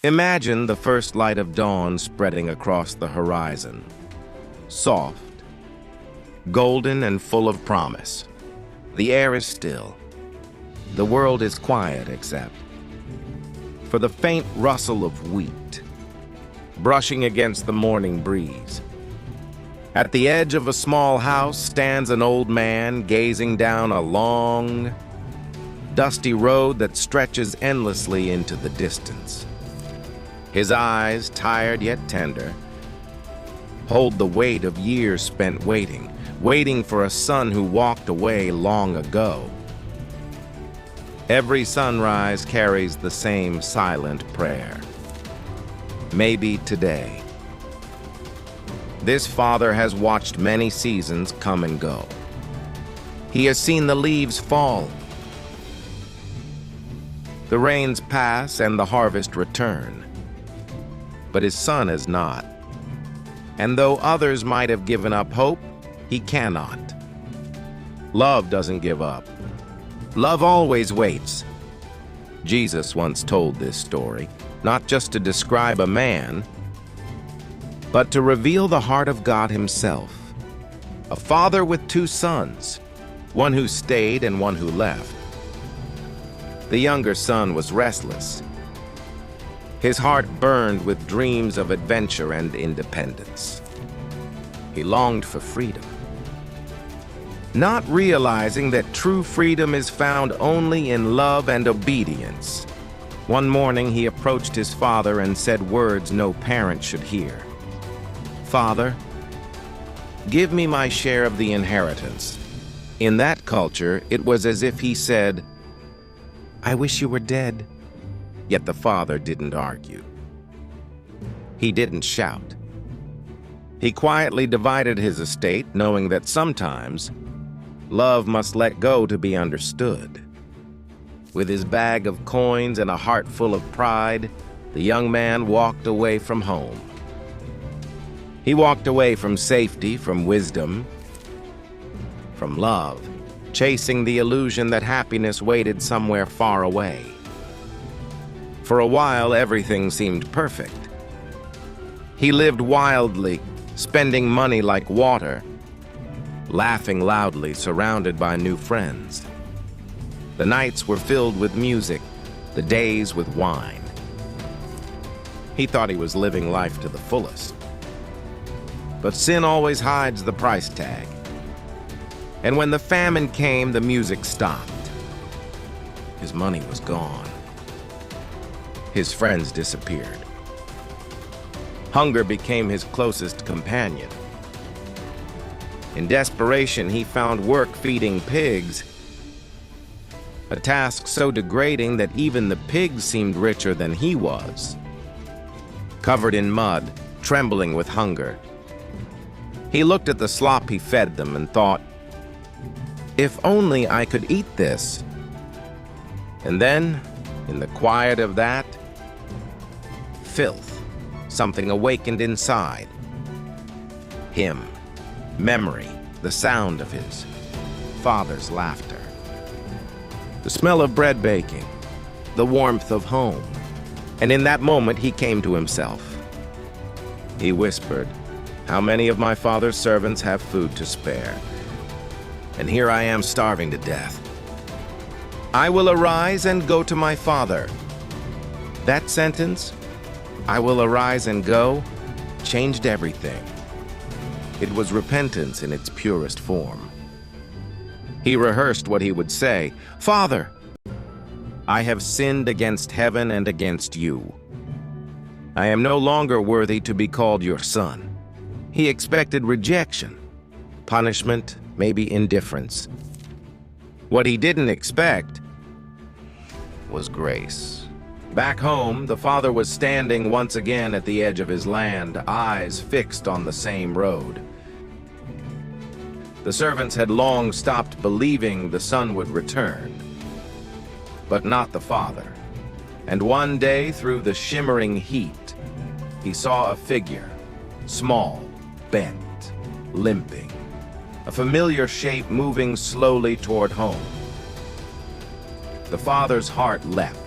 Imagine the first light of dawn spreading across the horizon. Soft, golden, and full of promise. The air is still. The world is quiet except for the faint rustle of wheat brushing against the morning breeze. At the edge of a small house stands an old man gazing down a long, dusty road that stretches endlessly into the distance. His eyes, tired yet tender, hold the weight of years spent waiting for a son who walked away long ago. Every sunrise carries the same silent prayer. Maybe today. This father has watched many seasons come and go. He has seen the leaves fall, the rains pass, and the harvest return. But his son has not. And though others might have given up hope, he cannot. Love doesn't give up. Love always waits. Jesus once told this story, not just to describe a man, but to reveal the heart of God himself. A father with two sons, one who stayed and one who left. The younger son was restless. His heart burned with dreams of adventure and independence. He longed for freedom, not realizing that true freedom is found only in love and obedience. One morning, he approached his father and said words no parent should hear. "Father, give me my share of the inheritance." In that culture, it was as if he said, "I wish you were dead." Yet the father didn't argue. He didn't shout. He quietly divided his estate, knowing that sometimes love must let go to be understood. With his bag of coins and a heart full of pride, the young man walked away from home. He walked away from safety, from wisdom, from love, chasing the illusion that happiness waited somewhere far away. For a while, everything seemed perfect. He lived wildly, spending money like water, laughing loudly, surrounded by new friends. The nights were filled with music, the days with wine. He thought he was living life to the fullest. But sin always hides the price tag. And when the famine came, the music stopped. His money was gone. His friends disappeared. Hunger became his closest companion. In desperation, he found work feeding pigs, a task so degrading that even the pigs seemed richer than he was. Covered in mud, trembling with hunger, he looked at the slop he fed them and thought, "If only I could eat this." And then, in the quiet of that, filth, something awakened inside him. Memory, the sound of his father's laughter, the smell of bread baking, the warmth of home. And in that moment, he came to himself. He whispered, "How many of my father's servants have food to spare? And here I am starving to death. I will arise and go to my father." That sentence, "I will arise and go," changed everything. It was repentance in its purest form. He rehearsed what he would say. "Father, I have sinned against heaven and against you. I am no longer worthy to be called your son." He expected rejection, punishment, maybe indifference. What he didn't expect was grace. Back home, the father was standing once again at the edge of his land, eyes fixed on the same road. The servants had long stopped believing the son would return, but not the father. And one day, through the shimmering heat, he saw a figure, small, bent, limping, a familiar shape moving slowly toward home. The father's heart leapt.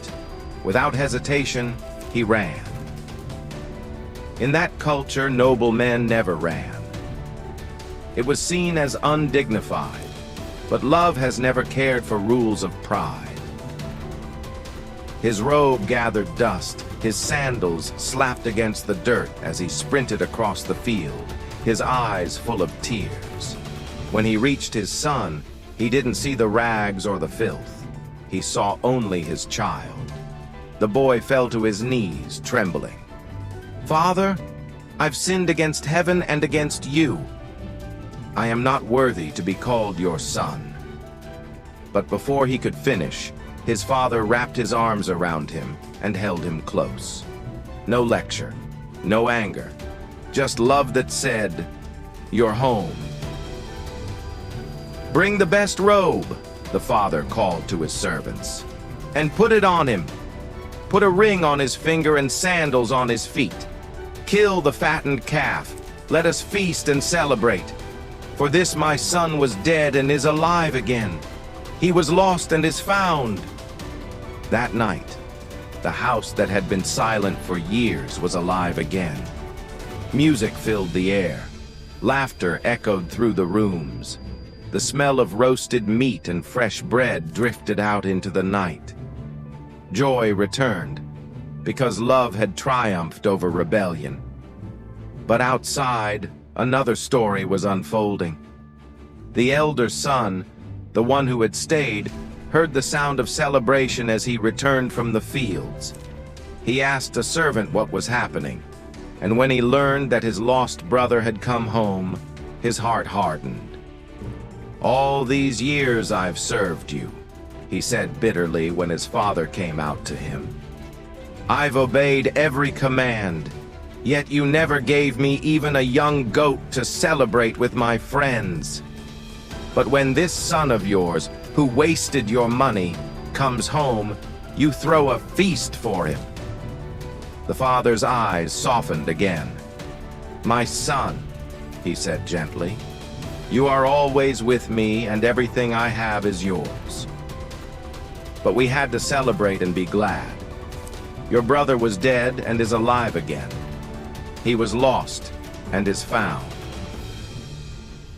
Without hesitation, he ran. In that culture, noble men never ran. It was seen as undignified, but love has never cared for rules of pride. His robe gathered dust, his sandals slapped against the dirt as he sprinted across the field, his eyes full of tears. When he reached his son, he didn't see the rags or the filth. He saw only his child. The boy fell to his knees, trembling. "Father, I've sinned against heaven and against you. I am not worthy to be called your son." But before he could finish, his father wrapped his arms around him and held him close. No lecture, no anger, just love that said, "You're home." "Bring the best robe," the father called to his servants, "and put it on him. Put a ring on his finger and sandals on his feet. Kill the fattened calf. Let us feast and celebrate. For this my son was dead and is alive again. He was lost and is found." That night, the house that had been silent for years was alive again. Music filled the air. Laughter echoed through the rooms. The smell of roasted meat and fresh bread drifted out into the night. Joy returned, because love had triumphed over rebellion. But outside, another story was unfolding. The elder son, the one who had stayed, heard the sound of celebration as he returned from the fields. He asked a servant what was happening, and when he learned that his lost brother had come home, his heart hardened. "All these years I've served you," he said bitterly when his father came out to him. "I've obeyed every command, yet you never gave me even a young goat to celebrate with my friends. But when this son of yours, who wasted your money, comes home, you throw a feast for him." The father's eyes softened again. "My son," he said gently, "you are always with me and everything I have is yours. But we had to celebrate and be glad. Your brother was dead and is alive again. He was lost and is found."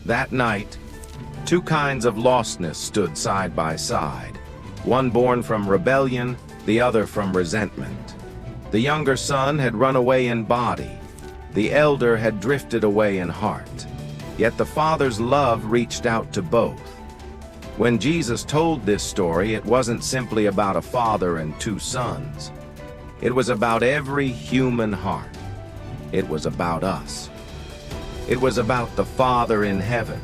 That night, two kinds of lostness stood side by side, one born from rebellion, the other from resentment. The younger son had run away in body. The elder had drifted away in heart. Yet the father's love reached out to both. When Jesus told this story, it wasn't simply about a father and two sons. It was about every human heart. It was about us. It was about the Father in heaven,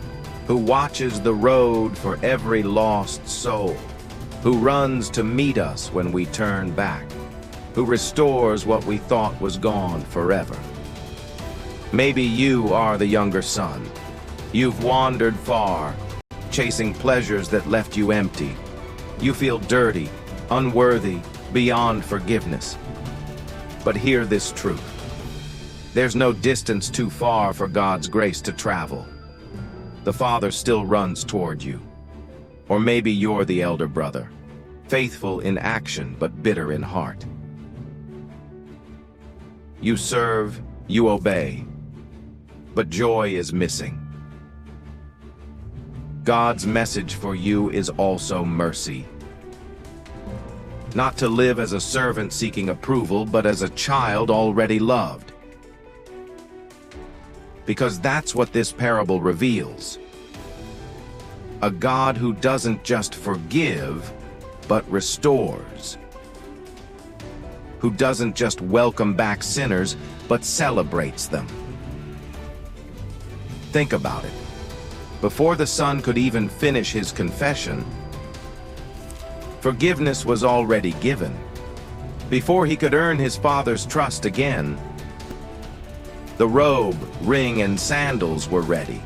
who watches the road for every lost soul, who runs to meet us when we turn back, who restores what we thought was gone forever. Maybe you are the younger son. You've wandered far, chasing pleasures that left you empty. You feel dirty, unworthy, beyond forgiveness. But hear this truth. There's no distance too far for God's grace to travel. The Father still runs toward you. Or maybe you're the elder brother, faithful in action but bitter in heart. You serve, you obey, but joy is missing. God's message for you is also mercy. Not to live as a servant seeking approval, but as a child already loved. Because that's what this parable reveals. A God who doesn't just forgive, but restores. Who doesn't just welcome back sinners, but celebrates them. Think about it. Before the son could even finish his confession, forgiveness was already given. Before he could earn his father's trust again, the robe, ring, and sandals were ready.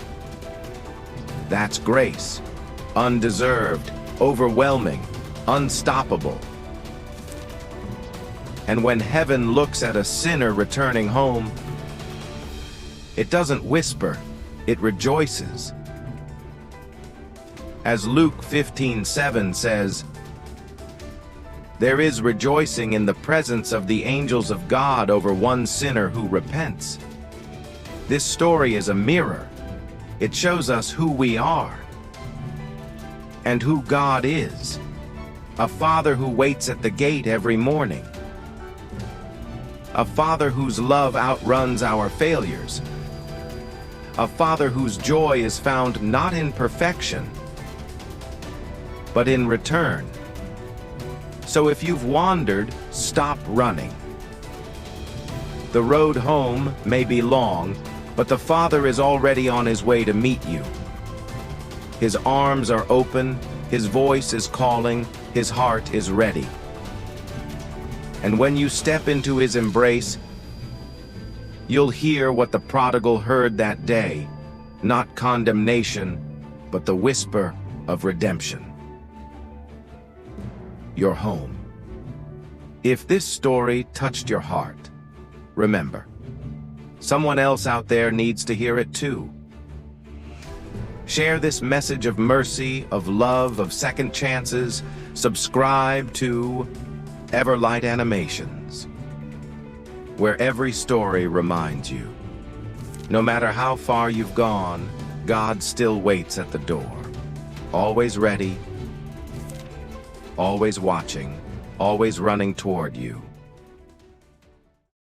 That's grace. Undeserved, overwhelming, unstoppable. And when heaven looks at a sinner returning home, it doesn't whisper, it rejoices. As Luke 15:7 says, There is rejoicing in the presence of the angels of God over one sinner who repents. This story is a mirror. It shows us who we are and who God is. A Father who waits at the gate every morning. A Father whose love outruns our failures. A Father whose joy is found not in perfection, but in return. So if you've wandered, stop running. The road home may be long, but the Father is already on his way to meet you. His arms are open, his voice is calling, his heart is ready. And when you step into his embrace, you'll hear what the prodigal heard that day, not condemnation, but the whisper of redemption. Your home. If this story touched your heart, remember, someone else out there needs to hear it too. Share this message of mercy, of love, of second chances. Subscribe to Everlight Animations, where every story reminds you, no matter how far you've gone, God still waits at the door, always ready, always watching, always running toward you.